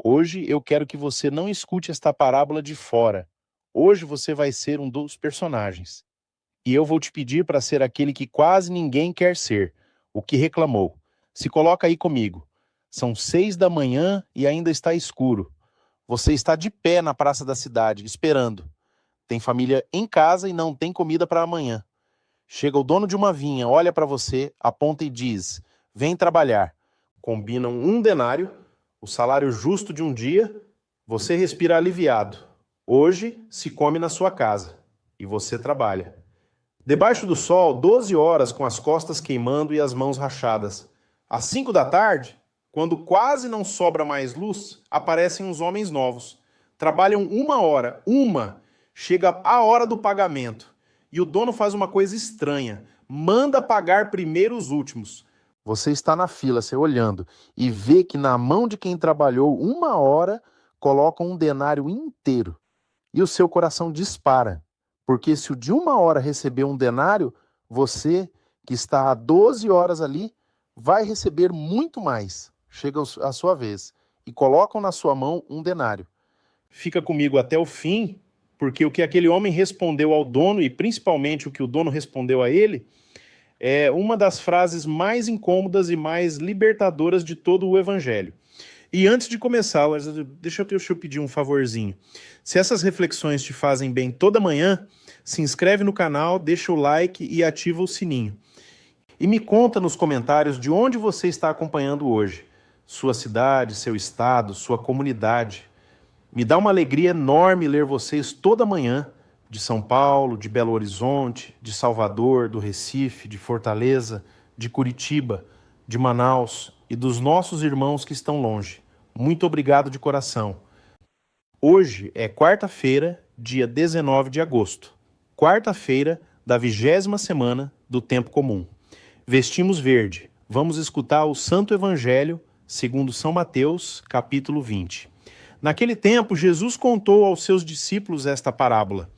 Hoje eu quero que você não escute esta parábola de fora. Hoje você vai ser um dos personagens. E eu vou te pedir para ser aquele que quase ninguém quer ser, o que reclamou. Se coloca aí comigo. São 6 da manhã e ainda está escuro. Você está de pé na praça da cidade, esperando. Tem família em casa e não tem comida para amanhã. Chega o dono de uma vinha, olha para você, aponta e diz: vem trabalhar. Combinam 1 denário, o salário justo de um dia. Você respira aliviado. Hoje se come na sua casa e você trabalha. Debaixo do sol, 12 horas com as costas queimando e as mãos rachadas. Às 5 da tarde, quando quase não sobra mais luz, aparecem uns homens novos. Trabalham 1 hora, chega a hora do pagamento. E o dono faz uma coisa estranha, manda pagar primeiro os últimos. Você está na fila, você olhando, e vê que na mão de quem trabalhou 1 hora, colocam 1 denário inteiro. E o seu coração dispara, porque se o de 1 hora receber 1 denário, você, que está há 12 horas ali, vai receber muito mais. Chega a sua vez, e colocam na sua mão 1 denário. Fica comigo até o fim, porque o que aquele homem respondeu ao dono, e principalmente o que o dono respondeu a ele, é uma das frases mais incômodas e mais libertadoras de todo o evangelho. E antes de começar, deixa eu pedir um favorzinho. Se essas reflexões te fazem bem toda manhã, se inscreve no canal, deixa o like e ativa o sininho. E me conta nos comentários de onde você está acompanhando hoje. Sua cidade, seu estado, sua comunidade. Me dá uma alegria enorme ler vocês toda manhã, de São Paulo, de Belo Horizonte, de Salvador, do Recife, de Fortaleza, de Curitiba, de Manaus e dos nossos irmãos que estão longe. Muito obrigado de coração. Hoje é quarta-feira, dia 19 de agosto. Quarta-feira da 20ª semana do Tempo Comum. Vestimos verde. Vamos escutar o Santo Evangelho segundo São Mateus, capítulo 20. Naquele tempo, Jesus contou aos seus discípulos esta parábola.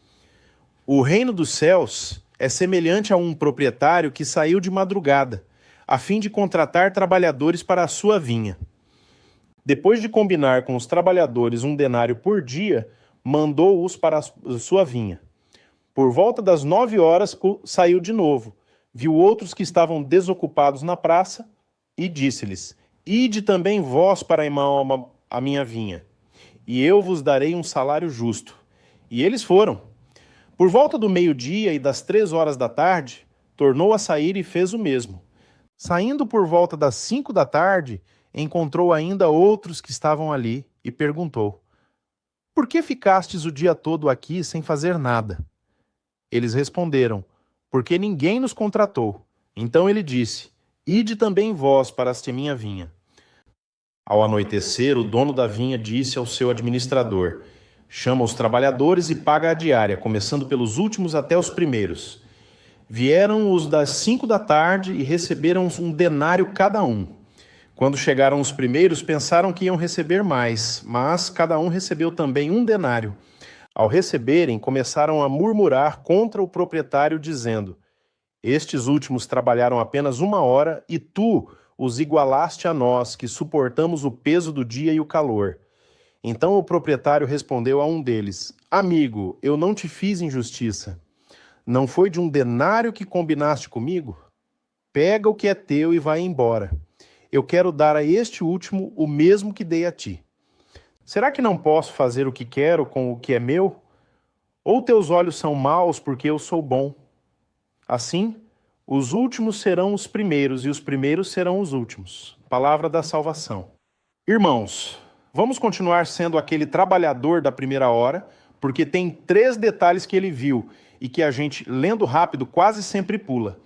O reino dos céus é semelhante a um proprietário que saiu de madrugada, a fim de contratar trabalhadores para a sua vinha. Depois de combinar com os trabalhadores 1 denário por dia, mandou-os para a sua vinha. Por volta das 9 horas, saiu de novo, viu outros que estavam desocupados na praça e disse-lhes: ide também vós para a minha vinha, e eu vos darei um salário justo. E eles foram. Por volta do meio-dia e das 3 horas da tarde, tornou a sair e fez o mesmo. Saindo por volta das 5 da tarde, encontrou ainda outros que estavam ali e perguntou: por que ficastes o dia todo aqui sem fazer nada? Eles responderam: porque ninguém nos contratou. Então ele disse: ide também vós para a minha vinha. Ao anoitecer, o dono da vinha disse ao seu administrador: chama os trabalhadores e paga a diária, começando pelos últimos até os primeiros. Vieram os das 5 da tarde e receberam 1 denário cada um. Quando chegaram os primeiros, pensaram que iam receber mais, mas cada um recebeu também 1 denário. Ao receberem, começaram a murmurar contra o proprietário, dizendo: estes últimos trabalharam apenas 1 hora e tu os igualaste a nós, que suportamos o peso do dia e o calor. Então o proprietário respondeu a um deles: amigo, eu não te fiz injustiça. Não foi de 1 denário que combinaste comigo? Pega o que é teu e vai embora. Eu quero dar a este último o mesmo que dei a ti. Será que não posso fazer o que quero com o que é meu? Ou teus olhos são maus porque eu sou bom? Assim, os últimos serão os primeiros e os primeiros serão os últimos. Palavra da salvação. Irmãos, vamos continuar sendo aquele trabalhador da primeira hora, porque tem 3 detalhes que ele viu e que a gente, lendo rápido, quase sempre pula.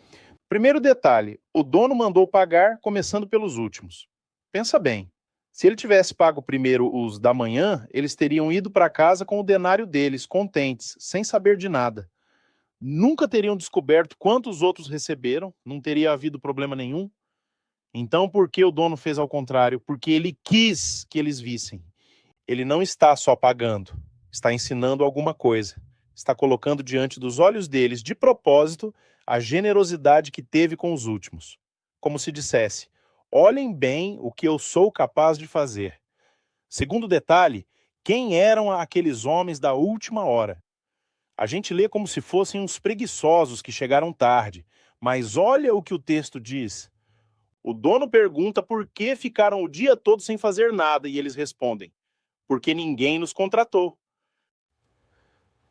Primeiro detalhe, o dono mandou pagar, começando pelos últimos. Pensa bem, se ele tivesse pago primeiro os da manhã, eles teriam ido para casa com o denário deles, contentes, sem saber de nada. Nunca teriam descoberto quantos outros receberam, não teria havido problema nenhum. Então, por que o dono fez ao contrário? Porque ele quis que eles vissem. Ele não está só pagando, está ensinando alguma coisa. Está colocando diante dos olhos deles, de propósito, a generosidade que teve com os últimos. Como se dissesse: olhem bem o que eu sou capaz de fazer. Segundo detalhe, quem eram aqueles homens da última hora? A gente lê como se fossem uns preguiçosos que chegaram tarde, mas olha o que o texto diz. O dono pergunta por que ficaram o dia todo sem fazer nada e eles respondem: porque ninguém nos contratou.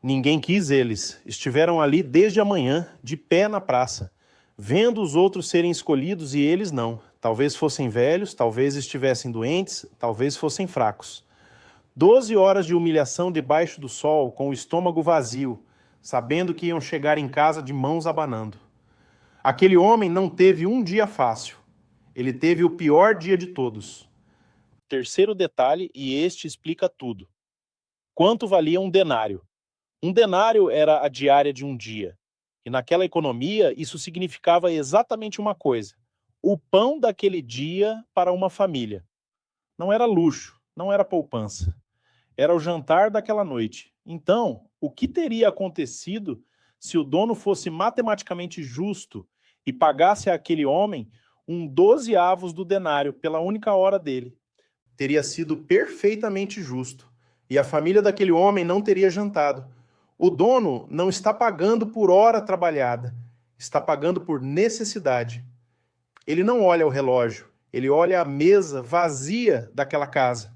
Ninguém quis eles. Estiveram ali desde a manhã, de pé na praça, vendo os outros serem escolhidos e eles não. Talvez fossem velhos, talvez estivessem doentes, talvez fossem fracos. 12 horas de humilhação debaixo do sol, com o estômago vazio, sabendo que iam chegar em casa de mãos abanando. Aquele homem não teve um dia fácil. Ele teve o pior dia de todos. Terceiro detalhe, e este explica tudo. Quanto valia um denário? Um denário era a diária de um dia. E naquela economia, isso significava exatamente uma coisa: o pão daquele dia para uma família. Não era luxo, não era poupança. Era o jantar daquela noite. Então, o que teria acontecido se o dono fosse matematicamente justo e pagasse àquele homem um 12avos do denário pela única hora dele? Teria sido perfeitamente justo. E a família daquele homem não teria jantado. O dono não está pagando por hora trabalhada, está pagando por necessidade. Ele não olha o relógio, ele olha a mesa vazia daquela casa.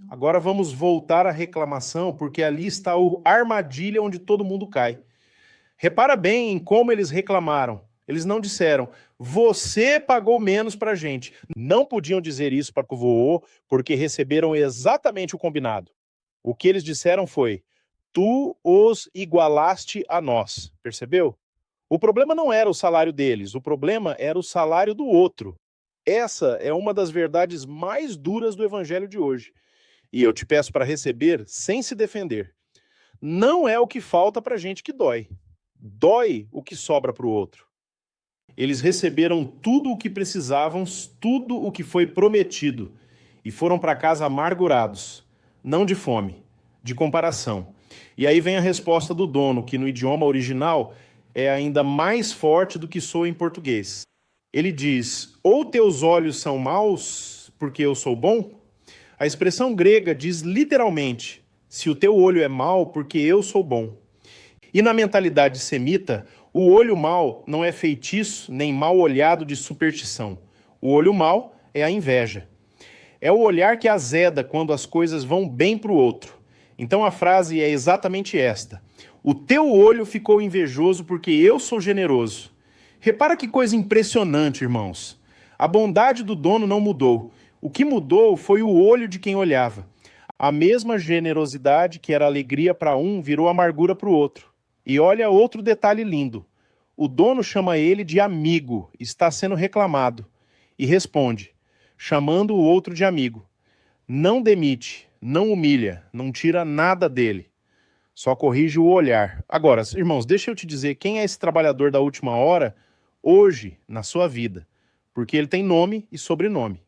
Agora vamos voltar à reclamação, porque ali está a armadilha onde todo mundo cai. Repara bem em como eles reclamaram. Eles não disseram: você pagou menos para a gente. Não podiam dizer isso para o vô, porque receberam exatamente o combinado. O que eles disseram foi: tu os igualaste a nós. Percebeu? O problema não era o salário deles, o problema era o salário do outro. Essa é uma das verdades mais duras do evangelho de hoje. E eu te peço para receber sem se defender. Não é o que falta para a gente que dói. Dói o que sobra para o outro. Eles receberam tudo o que precisavam, tudo o que foi prometido, e foram para casa amargurados, não de fome, de comparação. E aí vem a resposta do dono, que no idioma original é ainda mais forte do que soa em português. Ele diz: ou teus olhos são maus porque eu sou bom? A expressão grega diz literalmente: se o teu olho é mau porque eu sou bom. E na mentalidade semita, o olho mau não é feitiço nem mal olhado de superstição. O olho mau é a inveja. É o olhar que azeda quando as coisas vão bem para o outro. Então a frase é exatamente esta: o teu olho ficou invejoso porque eu sou generoso. Repara que coisa impressionante, irmãos. A bondade do dono não mudou. O que mudou foi o olho de quem olhava. A mesma generosidade que era alegria para um virou amargura para o outro. E olha outro detalhe lindo. O dono chama ele de amigo, está sendo reclamado. E responde, chamando o outro de amigo. Não demite, não humilha, não tira nada dele. Só corrige o olhar. Agora, irmãos, deixa eu te dizer quem é esse trabalhador da última hora hoje na sua vida. Porque ele tem nome e sobrenome.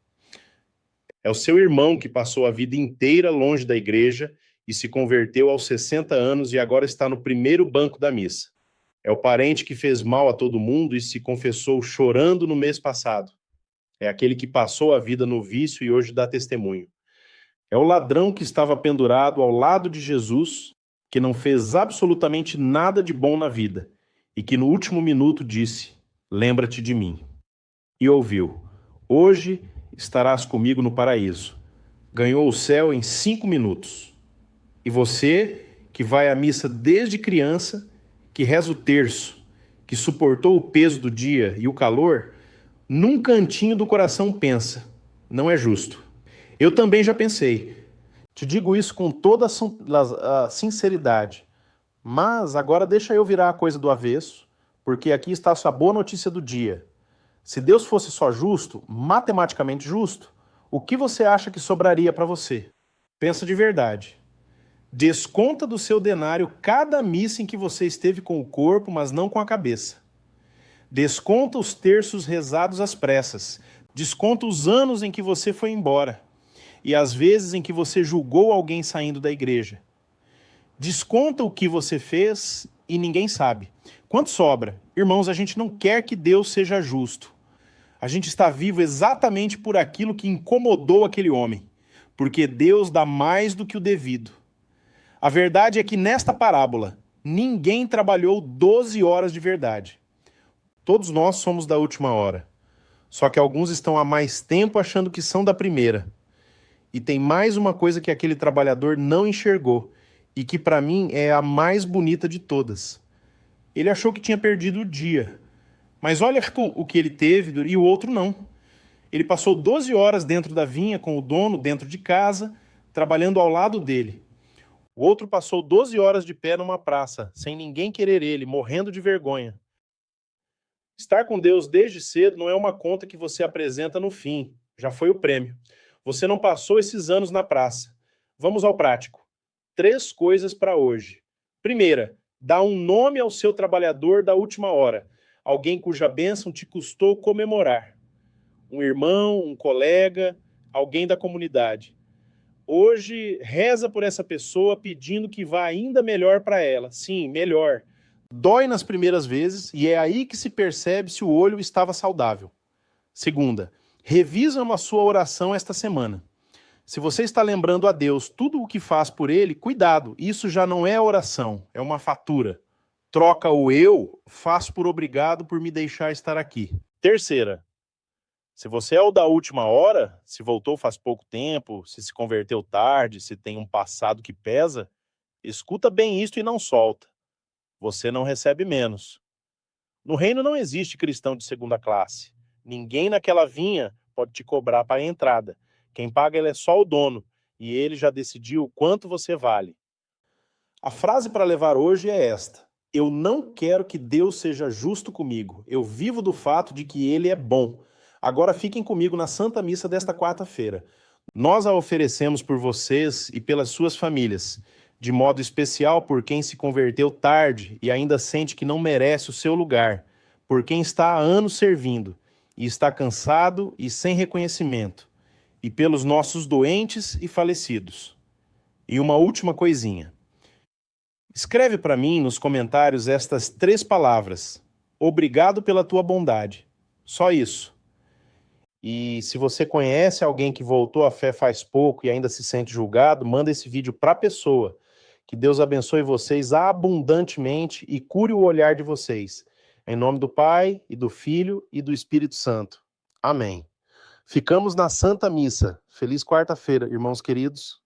É o seu irmão que passou a vida inteira longe da igreja e se converteu aos 60 anos e agora está no primeiro banco da missa. É o parente que fez mal a todo mundo e se confessou chorando no mês passado. É aquele que passou a vida no vício e hoje dá testemunho. É o ladrão que estava pendurado ao lado de Jesus, que não fez absolutamente nada de bom na vida e que no último minuto disse: lembra-te de mim. E ouviu: hoje estarás comigo no paraíso. Ganhou o céu em 5 minutos. E você, que vai à missa desde criança, que reza o terço, que suportou o peso do dia e o calor, num cantinho do coração pensa: não é justo. Eu também já pensei. Te digo isso com toda a sinceridade. Mas agora deixa eu virar a coisa do avesso, porque aqui está a sua boa notícia do dia. Se Deus fosse só justo, matematicamente justo, o que você acha que sobraria para você? Pensa de verdade. Desconta do seu denário cada missa em que você esteve com o corpo, mas não com a cabeça. Desconta os terços rezados às pressas. Desconta os anos em que você foi embora. E as vezes em que você julgou alguém saindo da igreja. Desconta o que você fez e ninguém sabe. Quanto sobra? Irmãos, a gente não quer que Deus seja justo. A gente está vivo exatamente por aquilo que incomodou aquele homem. porque Deus dá mais do que o devido. A verdade é que nesta parábola, ninguém trabalhou 12 horas de verdade. Todos nós somos da última hora. Só que alguns estão há mais tempo achando que são da primeira. E tem mais uma coisa que aquele trabalhador não enxergou, e que para mim é a mais bonita de todas. Ele achou que tinha perdido o dia. Mas olha o que ele teve e o outro não. Ele passou 12 horas dentro da vinha com o dono dentro de casa, trabalhando ao lado dele. O outro passou 12 horas de pé numa praça, sem ninguém querer ele, morrendo de vergonha. Estar com Deus desde cedo não é uma conta que você apresenta no fim. Já foi o prêmio. Você não passou esses anos na praça. Vamos ao prático. 3 coisas para hoje. Primeira, dá um nome ao seu trabalhador da última hora. Alguém cuja bênção te custou comemorar. Um irmão, um colega, alguém da comunidade. Hoje, reza por essa pessoa pedindo que vá ainda melhor para ela. Sim, melhor. Dói nas primeiras vezes e é aí que se percebe se o olho estava saudável. Segunda, revisa a sua oração esta semana. Se você está lembrando a Deus tudo o que faz por Ele, cuidado, isso já não é oração, é uma fatura. Troca o eu, faço por obrigado por me deixar estar aqui. Terceira, se você é o da última hora, se voltou faz pouco tempo, se converteu tarde, se tem um passado que pesa, escuta bem isto e não solta. Você não recebe menos. No reino não existe cristão de segunda classe. Ninguém naquela vinha pode te cobrar para a entrada. Quem paga ele é só o dono, e ele já decidiu o quanto você vale. A frase para levar hoje é esta: eu não quero que Deus seja justo comigo. Eu vivo do fato de que Ele é bom. Agora fiquem comigo na Santa Missa desta quarta-feira. Nós a oferecemos por vocês e pelas suas famílias, de modo especial por quem se converteu tarde e ainda sente que não merece o seu lugar, por quem está há anos servindo e está cansado e sem reconhecimento, e pelos nossos doentes e falecidos. E uma última coisinha. Escreve para mim nos comentários estas 3 palavras. Obrigado pela tua bondade. Só isso. E se você conhece alguém que voltou à fé faz pouco e ainda se sente julgado, manda esse vídeo para a pessoa. Que Deus abençoe vocês abundantemente e cure o olhar de vocês. Em nome do Pai, e do Filho, e do Espírito Santo. Amém. Ficamos na Santa Missa. Feliz quarta-feira, irmãos queridos.